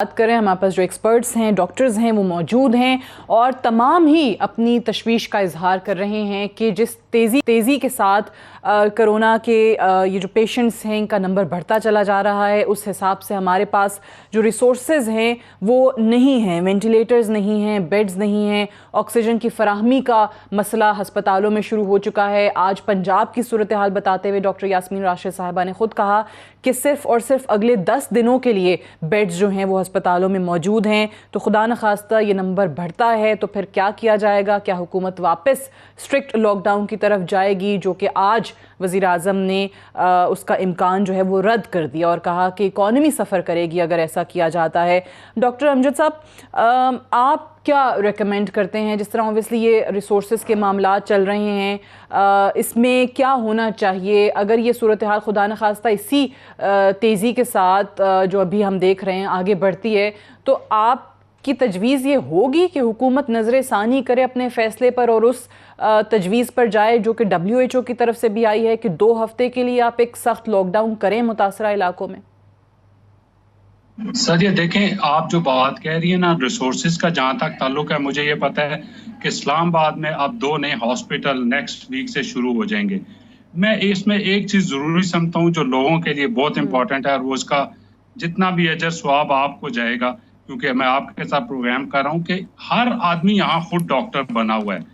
बात करें, हमारे पास जो एक्सपर्ट्स हैं, डॉक्टर्स हैं, वो मौजूद हैं और तमाम ही अपनी तशवीश का इजहार कर रहे हैं कि जिस तेज़ी के साथ कोरोना के ये जो पेशेंट्स हैं इनका नंबर बढ़ता चला जा रहा है, उस हिसाब से हमारे पास जो रिसोर्सेज हैं वो नहीं हैं, वेंटिलेटर्स नहीं हैं, बेड्स नहीं हैं, ऑक्सीजन की फराहमी का मसला हस्पतालों में शुरू हो चुका है। आज पंजाब की सूरत हाल बताते हुए डॉक्टर यास्मीन राशिद साहिबा ने खुद कहा कि सिर्फ और सिर्फ अगले 10 दिनों के लिए बेड्स जो हैं वो अस्पतालों में मौजूद हैं। तो खुदा न खास्ता ये नंबर बढ़ता है तो फिर क्या किया जाएगा? क्या हुकूमत वापस स्ट्रिक्ट लॉकडाउन की तरफ जाएगी, जो कि आज वज़ीर आज़म ने उसका इम्कान जो है वो रद्द कर दिया और कहा कि इकॉनमी सफ़र करेगी अगर ऐसा किया जाता है। डॉक्टर अमजद साहब, आप क्या रेकमेंड करते हैं? जिस तरह ऑब्वियसली ये रिसोर्सेज के मामला चल रहे हैं, इसमें क्या होना चाहिए अगर ये सूरत हाल खुदा न खास्ता इसी तेज़ी के साथ जो अभी हम देख रहे हैं आगे बढ़ती है, तो आपकी तजवीज़ ये होगी कि हुकूमत नज़र सानी करे अपने फ़ैसले पर और उस तजवीज़ पर जाए जो कि WHO की तरफ से भी आई है कि 2 हफ्ते के लिए आप एक सख्त लॉकडाउन करें मुतासरा इलाकों में? सर ये देखें, आप जो बात कह रही है ना रिसोर्सेज का, जहाँ तक ताल्लुक है मुझे ये पता है कि इस्लामाबाद में अब 2 नए हॉस्पिटल नेक्स्ट वीक से शुरू हो जाएंगे। मैं इसमें एक चीज़ ज़रूरी समझता हूँ जो लोगों के लिए बहुत इंपॉर्टेंट है, और वो उसका जितना भी अजर स्वाब आपको जाएगा, क्योंकि मैं आपके साथ प्रोग्राम कर रहा हूँ कि हर आदमी यहाँ खुद डॉक्टर बना हुआ है।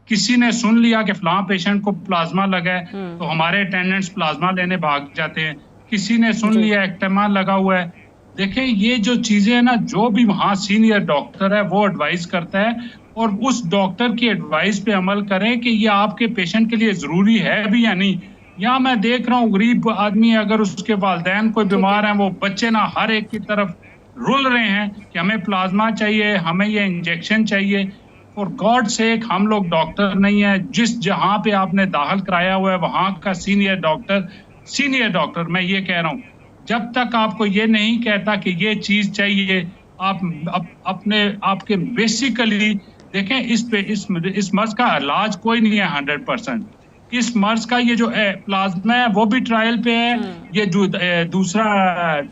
किसी ने सुन लिया कि फलां पेशेंट को प्लाज्मा लगा है तो हमारे अटेंडेंट्स प्लाज्मा लेने भाग जाते हैं। किसी ने सुन लिया एक्टेमा लगा हुआ है। देखें, ये जो चीजें हैं ना, जो भी वहाँ सीनियर डॉक्टर है वो एडवाइस करता है और उस डॉक्टर की एडवाइस पे अमल करें कि ये आपके पेशेंट के लिए जरूरी है भी या नहीं। यहाँ मैं देख रहा हूँ गरीब आदमी, अगर उसके वालिदैन कोई बीमार है, वो बच्चे ना हर एक की तरफ रुल रहे हैं कि हमें प्लाज्मा चाहिए, हमें ये इंजेक्शन चाहिए। फॉर गॉड सेक, हम लोग डॉक्टर नहीं है। जिस जहाँ पे आपने दाखिल कराया हुआ है वहाँ का सीनियर डॉक्टर मैं ये कह रहा हूँ, जब तक आपको ये नहीं कहता कि ये चीज चाहिए, आप अपने आपके बेसिकली देखें, इस मर्ज का इलाज कोई नहीं है 100%। इस मर्ज का ये जो प्लाज्मा है वो भी ट्रायल पे है, ये जो दूसरा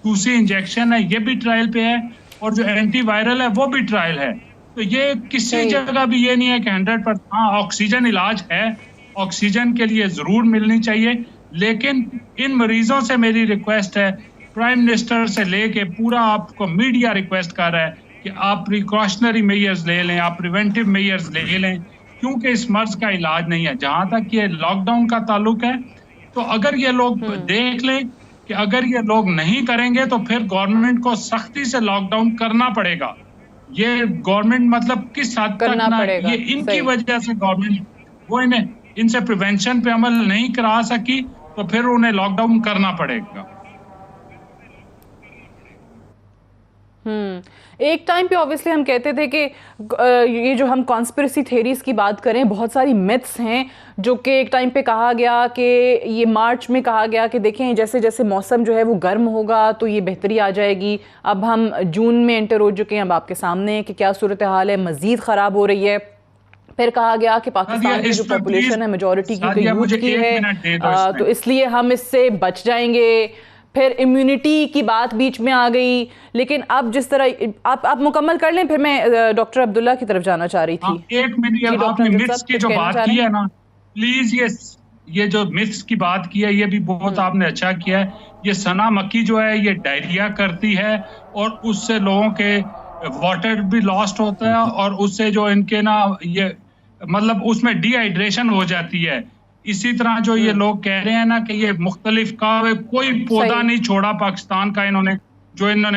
2C इंजेक्शन है ये भी ट्रायल पे है, और जो एंटीवायरल है वो भी ट्रायल है। तो ये किसी जगह भी ये नहीं है कि 100%। हाँ, ऑक्सीजन इलाज है, ऑक्सीजन के लिए जरूर मिलनी चाहिए, लेकिन इन मरीजों से मेरी रिक्वेस्ट है, प्राइम मिनिस्टर से लेके पूरा आपको मीडिया रिक्वेस्ट कर रहा है कि आप प्रिकॉशनरी मेजर्स ले लें, आप प्रिवेंटिव मेजर्स ले लें, क्योंकि इस मर्ज का इलाज नहीं है। जहां तक ये लॉकडाउन का ताल्लुक है, तो अगर ये लोग देख लें कि अगर ये लोग नहीं करेंगे तो फिर गवर्नमेंट को सख्ती से लॉकडाउन करना पड़ेगा। ये गवर्नमेंट मतलब किस हद तक ना, ये इनकी वजह से गवर्नमेंट वो इनसे प्रिवेंशन पे अमल नहीं करा सकी, तो फिर उन्हें लॉकडाउन करना पड़ेगा। एक टाइम पे ऑब्वियसली हम कहते थे कि ये जो हम कॉन्स्पिरेसी थेरीज की बात करें, बहुत सारी मिथ्स हैं जो कि एक टाइम पे कहा गया कि ये मार्च में कहा गया कि देखें जैसे जैसे मौसम जो है वो गर्म होगा तो ये बेहतरी आ जाएगी। अब हम जून में एंटर हो चुके हैं, अब आपके सामने है कि क्या सूरत हाल है, मज़ीद ख़राब हो रही है। फिर कहा गया कि पाकिस्तान की जो पॉपुलेशन है मेजॉरिटी की यूथ की है, तो इसलिए हम इससे बच जाएंगे। फिर इम्यूनिटी की बात बीच में आ गई। लेकिन अब जिस तरह आप मुकम्मल कर लें, फिर मैं डॉक्टर अब्दुल्ला की तरफ जाना चाह रही थी। एक मिनट, आपने मिथ्स की जो बात की है ना, प्लीज ये जो मिथ्स की बात की है ये भी बहुत आपने अच्छा किया है। ये सना मक्की जो है ये डायरिया करती है और उससे लोगों के वाटर भी लॉस्ट होता है, और उससे जो इनके ना ये मतलब उसमें डिहाइड्रेशन हो जाती है। इसी तरह जो ये लोग कह रहे हैं ना कि ये मुख्तलिफ कहवे, कोई पौधा नहीं छोड़ा पाकिस्तान का इन्होंने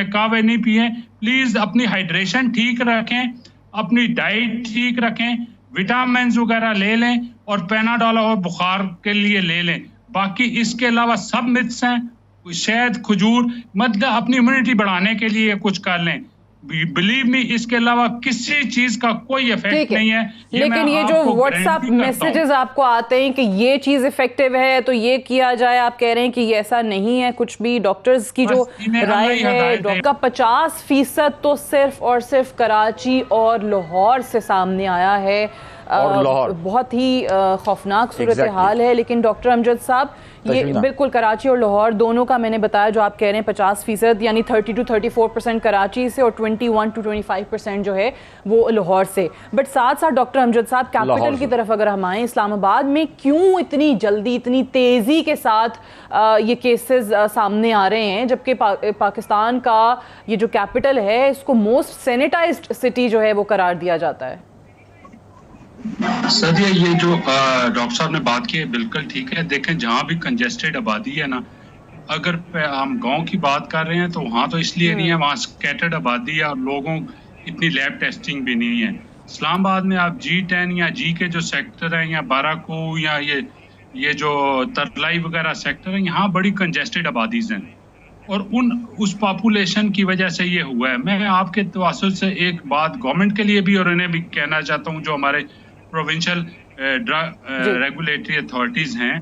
कहवे नहीं पिए। प्लीज अपनी हाइड्रेशन ठीक रखें, अपनी डाइट ठीक रखें, विटामिन वगैरह ले लें और पैनाडोल और बुखार के लिए ले लें। बाकी इसके अलावा सब मिथ्स हैं। शहद, खजूर, मतलब अपनी इम्यूनिटी बढ़ाने के लिए कुछ कर लें। बिलीव मी, इसके अलावा किसी चीज का कोई इफेक्ट नहीं है। लेकिन ये जो व्हाट्सएप मैसेजेस आपको आते हैं कि ये चीज इफेक्टिव है तो ये किया जाए, आप कह रहे हैं कि ये ऐसा नहीं है कुछ भी। डॉक्टर्स की जो राय है, डॉक्टर 50% तो सिर्फ और सिर्फ कराची और लाहौर से सामने आया है। और लाहौर बहुत ही खौफनाक सूरत हाल है। लेकिन डॉक्टर अमजद साहब, ये बिल्कुल कराची और लाहौर दोनों का मैंने बताया जो आप कह रहे हैं 50% यानी 30 to 34% कराची से और 21 to 25% जो है वो लाहौर से। बट साथ साथ डॉक्टर अमजद साहब, कैपिटल की तरफ अगर हम आए, इस्लामाबाद में क्यों इतनी जल्दी, इतनी तेज़ी के साथ ये केसेस सामने आ रहे हैं, जबकि पाकिस्तान का ये जो कैपिटल है इसको मोस्ट सैनिटाइज्ड सिटी जो है वो करार दिया जाता है? सर, ये जो डॉक्टर साहब ने बात की है बिल्कुल ठीक है। देखें, जहाँ भी कंजेस्टेड आबादी है ना, अगर हम गांव की बात कर रहे हैं तो वहाँ तो इसलिए नहीं है, वहाँ स्कैटर्ड आबादी है और लोगों इतनी लैब टेस्टिंग भी नहीं है। इस्लामाबाद में आप G10 या G के जो सेक्टर हैं, या बाराकू या ये जो तरलाई वगैरह सेक्टर है, यहाँ बड़ी कंजेस्टेड आबादीज हैं और उस पॉपुलेशन की वजह से ये हुआ है। मैं आपके तवासुल से एक बात गवर्नमेंट के लिए भी और इन्हें भी कहना चाहता हूँ, जो हमारे प्रोविंशियल रेगुलेटरी अथॉरिटीज हैं,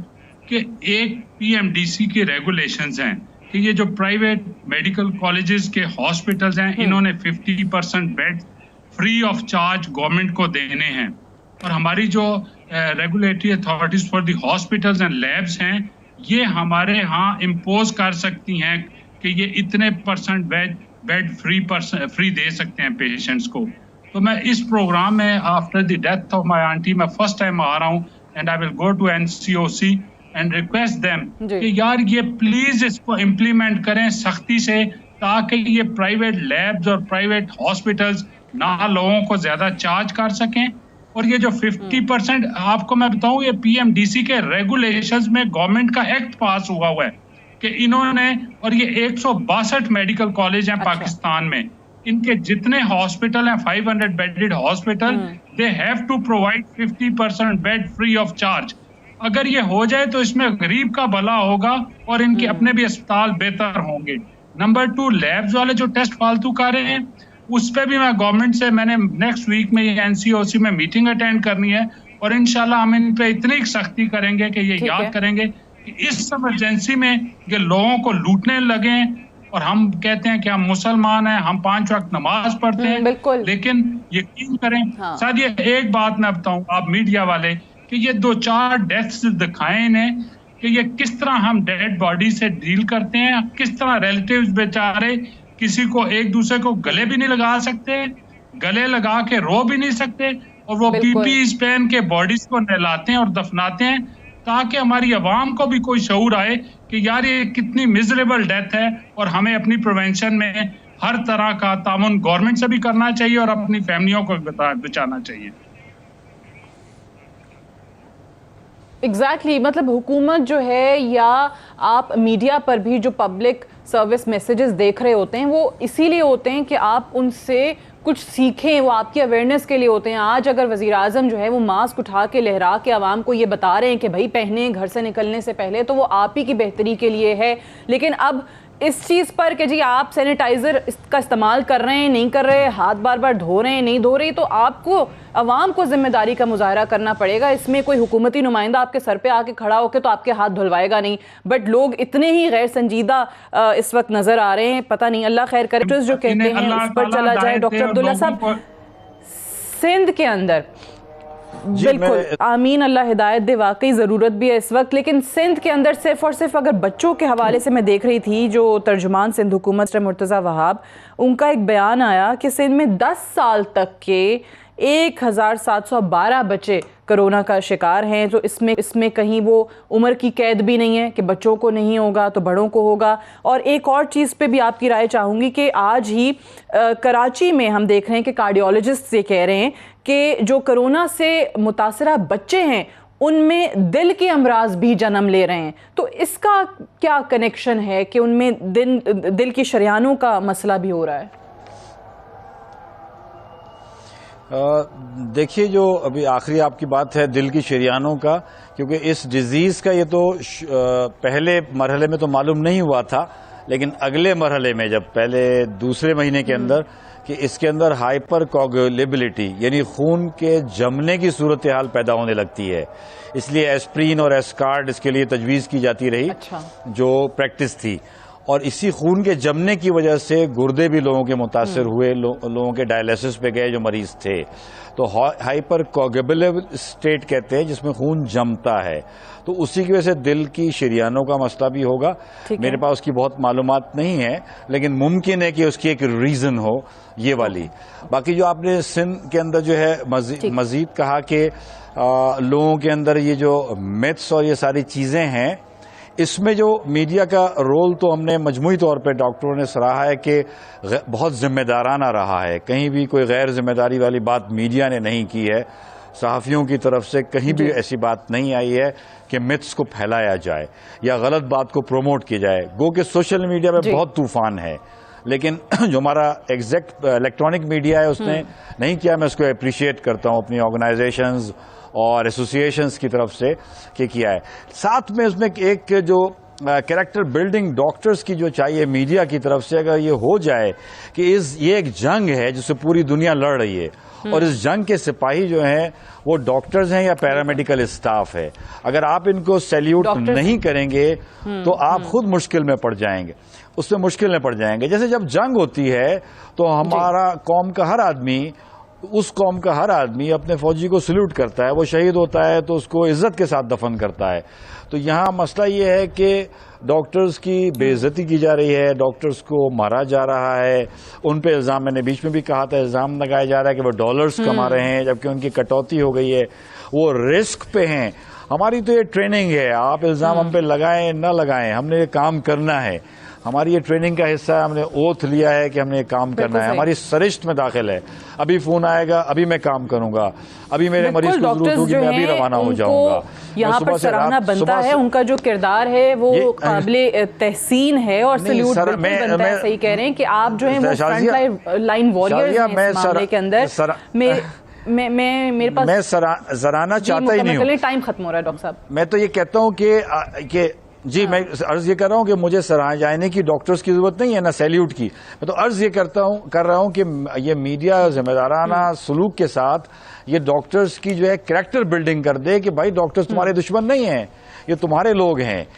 कि एक PMDC के रेगुलेशंस हैं कि ये जो प्राइवेट मेडिकल कॉलेजेस के हॉस्पिटल्स हैं, इन्होंने 50% bed free of charge government को देने हैं। और हमारी जो regulatory authorities for the hospitals and labs हैं, ये हमारे यहाँ इम्पोज कर सकती हैं कि ये इतने % बेड फ्री दे सकते हैं पेशेंट्स को। तो मैं इस प्रोग्राम में after the death of my aunty मैं फर्स्ट टाइम आ रहा हूँ, and I will go to NCOC and request them कि यार ये प्लीज इसको इम्प्लीमेंट करें सख्ती से, ताकि ये प्राइवेट लैब्स और प्राइवेट हॉस्पिटल्स ना लोगों को ज्यादा चार्ज कर सकें। और ये जो 50% आपको मैं बताऊं, ये PMDC के रेगुलेशंस में गवर्नमेंट का एक्ट पास हुआ है कि इन्होंने, और ये 162 मेडिकल कॉलेज हैं पाकिस्तान में, इनके जितने हॉस्पिटल हैं 500 bedded hospital, they have to provide 50% bed free of charge. अगर ये हो जाए तो इसमें गरीब का भला होगा और इनके अपने भी अस्पताल बेहतर होंगे। नंबर 2, लैब्स वाले जो टेस्ट फालतू कर रहे हैं, उस पर भी मैं गवर्नमेंट से, मैंने नेक्स्ट वीक में NCOC में मीटिंग अटेंड करनी है और इंशाल्लाह हम इन पे इतनी सख्ती करेंगे कि ये याद करेंगे कि इस इमरजेंसी में ये लोगों को लूटने लगे। और हम कहते हैं कि हम मुसलमान हैं, हम 5 वक्त नमाज पढ़ते हैं, लेकिन यकीन करें शायद ये एक बात मैं बताऊं आप मीडिया वाले, कि ये 2-4 डेथ्स दिखाएं इन्हें कि ये किस तरह हम डेड बॉडी से डील करते हैं, किस तरह रिलेटिव्स बेचारे किसी को एक दूसरे को गले भी नहीं लगा सकते, गले लगा के रो भी नहीं सकते, और वो PPE पहन के बॉडीज को नहलाते हैं और दफनाते हैं, ताकि हमारी आवाम को भी कोई शऊर आए कि यार ये कितनी मिजरेबल डेथ है और हमें अपनी प्रिवेंशन में हर तरह का तामुन गवर्नमेंट से भी करना चाहिए और अपनी फैमिलियों को बचाना चाहिए। एग्जैक्टली मतलब हुकूमत जो है, या आप मीडिया पर भी जो पब्लिक सर्विस मैसेजेस देख रहे होते हैं, वो इसीलिए होते हैं कि आप उनसे कुछ सीखें, वो आपकी अवेयरनेस के लिए होते हैं। आज अगर वज़ीर आज़म जो है वो मास्क उठा के लहरा के आवाम को ये बता रहे हैं कि भाई पहने घर से निकलने से पहले, तो वो आप ही की बेहतरी के लिए है। लेकिन अब इस चीज़ पर कि जी आप सैनिटाइज़र का इस्तेमाल कर रहे हैं, नहीं कर रहे, हाथ बार बार धो रहे हैं, नहीं धो रहे, तो आपको अवाम को जिम्मेदारी का मुजाहरा करना पड़ेगा। इसमें कोई हुकूमती नुमाइंदा आपके सर पे आके खड़ा होकर तो आपके हाथ धुलवाएगा नहीं। बट लोग इतने ही गैर संजीदा इस वक्त नज़र आ रहे हैं, पता नहीं, अल्लाह खैर करे। जो कहते हैं उस पर चला जाए। डॉक्टर अब्दुल्ला साहब, सिंध के अंदर बिल्कुल आमीन, अल्लाह हिदायत दे, वाकई ज़रूरत भी है इस वक्त। लेकिन सिंध के अंदर सिर्फ और सिर्फ अगर बच्चों के हवाले से मैं देख रही थी, जो तर्जुमान सिंध हुकूमत मुर्तज़ा वहाब, उनका एक बयान आया कि सिंध में 10 साल तक के 1712 बच्चे कोरोना का शिकार हैं। तो इसमें कहीं वो उम्र की कैद भी नहीं है कि बच्चों को नहीं होगा तो बड़ों को होगा। और एक और चीज़ पे भी आपकी राय चाहूँगी कि आज ही कराची में हम देख रहे हैं कि कार्डियोलॉजिस्ट ये कह रहे हैं कि जो कोरोना से मुतासरा बच्चे हैं उनमें दिल के अमराज भी जन्म ले रहे हैं। तो इसका क्या कनेक्शन है कि उनमें दिल की शरियानों का मसला भी हो रहा है? देखिए, जो अभी आखिरी आपकी बात है दिल की शरियानों का, क्योंकि इस डिजीज़ का ये तो पहले मरहले में तो मालूम नहीं हुआ था, लेकिन अगले मरहले में जब पहले दूसरे महीने के अंदर कि इसके अंदर हाइपर कोगुलेबिलिटी यानी खून के जमने की सूरत हाल पैदा होने लगती है, इसलिए एस्प्रीन और एस्कार्ड इसके लिए तजवीज़ की जाती रही। जो प्रैक्टिस थी। और इसी खून के जमने की वजह से गुर्दे भी लोगों के मुतासर हुए, लोगों के डायलिसिस पे गए जो मरीज थे। तो हाइपर कोगुलेबल स्टेट कहते हैं जिसमें खून जमता है, तो उसी की वजह से दिल की शरीयानों का मसला भी होगा। मेरे पास उसकी बहुत मालूमात नहीं है, लेकिन मुमकिन है कि उसकी एक रीजन हो ये वाली। बाकी जो आपने सिंध के अंदर जो है मजीद कहा कि लोगों के अंदर ये जो मिथ्स और ये सारी चीजें हैं, इसमें जो मीडिया का रोल तो हमने मजमूई तौर पे डॉक्टरों ने सराहा है कि बहुत जिम्मेदाराना रहा है। कहीं भी कोई गैर जिम्मेदारी वाली बात मीडिया ने नहीं की है, सहाफ़ियों की तरफ से कहीं भी ऐसी बात नहीं आई है कि मिथ्स को फैलाया जाए या गलत बात को प्रमोट किया जाए। गो कि सोशल मीडिया में बहुत तूफान है, लेकिन जो हमारा एग्जैक्ट इलेक्ट्रॉनिक मीडिया है उसने नहीं किया। मैं उसको अप्रिशिएट करता हूँ अपनी ऑर्गेनाइजेशंस और एसोसिएशंस की तरफ से कि किया है। साथ में उसमें एक जो कैरेक्टर बिल्डिंग डॉक्टर्स की जो चाहिए मीडिया की तरफ से, अगर ये हो जाए कि ये एक जंग है जिससे पूरी दुनिया लड़ रही है और इस जंग के सिपाही जो हैं वो डॉक्टर्स हैं या पैरामेडिकल स्टाफ है, अगर आप इनको सैल्यूट नहीं करेंगे तो आप खुद मुश्किल में पड़ जाएंगे, उसमें मुश्किल में पड़ जाएंगे। जैसे जब जंग होती है तो हमारा कौम का हर आदमी, उस कौम का हर आदमी अपने फौजी को सल्यूट करता है, वो शहीद होता है तो उसको इज्जत के साथ दफन करता है। तो यहाँ मसला ये है कि डॉक्टर्स की बेइज्जती की जा रही है, डॉक्टर्स को मारा जा रहा है, उन पे इल्ज़ाम, मैंने बीच में भी कहा था, इल्ज़ाम लगाया जा रहा है कि वो डॉलर्स कमा रहे हैं जबकि उनकी कटौती हो गई है, वो रिस्क पे हैं। हमारी तो ये ट्रेनिंग है, आप इल्ज़ाम हम पे लगाएं ना लगाएं, हमने ये काम करना है, हमारी ये ट्रेनिंग का हिस्सा है, हमने ओथ लिया है कि हमने ये काम करना है, हमारी सरिश्त में दाखिल है। अभी फोन आएगा, अभी मैं काम करूंगा, अभी मेरे मरीज को जरूरत होगी, मैं अभी रवाना हो जाऊंगा। यहाँ पर सराहना बनता है, उनका जो किरदार है वो काबिले तहसीन है और सल्यूट बिल्कुल बनता है। सही कह रहे हैं कि आप जो है वो फ्रंट लाइन वॉरियर्स हैं इस मामले के अंदर। मेरे पास मैं सराहना चाहता ही नहीं हूँ, टाइम खत्म हो रहा है डॉक्टर साहब। मैं तो ये कहता हूँ कि जी, मैं अर्ज ये कर रहा हूँ कि मुझे सराहे जाने की डॉक्टर्स की जरूरत नहीं है, ना सैल्यूट की। मैं तो अर्ज ये कर रहा हूँ कि ये मीडिया जिम्मेदाराना सलूक के साथ ये डॉक्टर्स की जो है कैरेक्टर बिल्डिंग कर दे कि भाई डॉक्टर्स तुम्हारे दुश्मन नहीं हैं, ये तुम्हारे लोग हैं।